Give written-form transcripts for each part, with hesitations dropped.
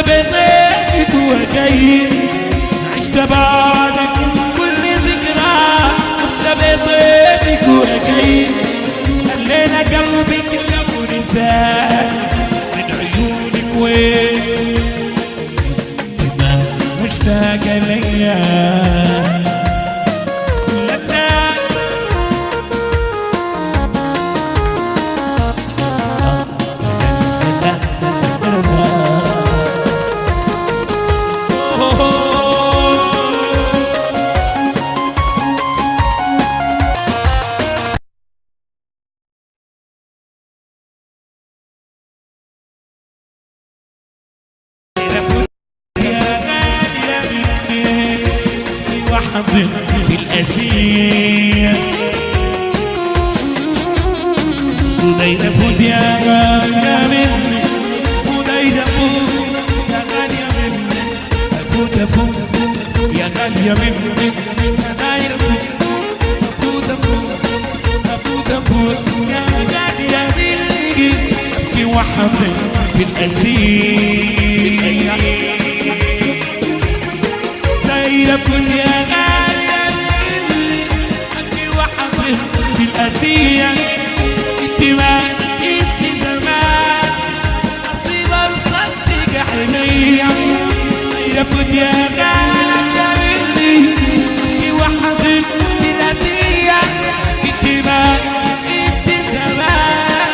بطيبك وجاي عشت بعدك كل ذكرى، كنت بطيبك وجاي خلينا قلبك لو نساك من عيونك وين ما مشتاق ليا. وحبك في الأسير ودايرة فوت يا غالية مني، ودايرة فوت يا غالية مني، أفوت أفوت يا غالية مني، دايرة فوت أفوت أفوت يا غالية مني، أبكي وحبك في الأسير دايرة فوت يا غالية مني، أبكي وحبك في الأسير. انت ما انت زمان اصلي بصدق حنية دايرة فوت يا غالية مني، أبكي وحبك في الأسير. انت ما انت زمان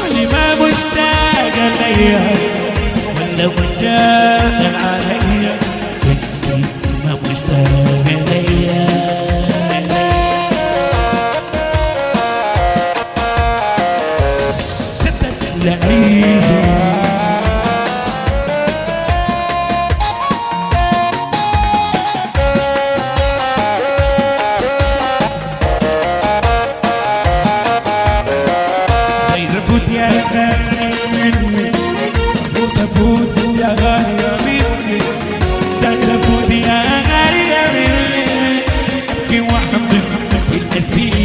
اللي ما مشتاق ليا ولا مشتاق عليا، انت ما مشتاق ليا. فوت يا غالية مني، فوت يا غالية مني، دايرة فوت يا غالية مني، أبكي وحبك في الأسير.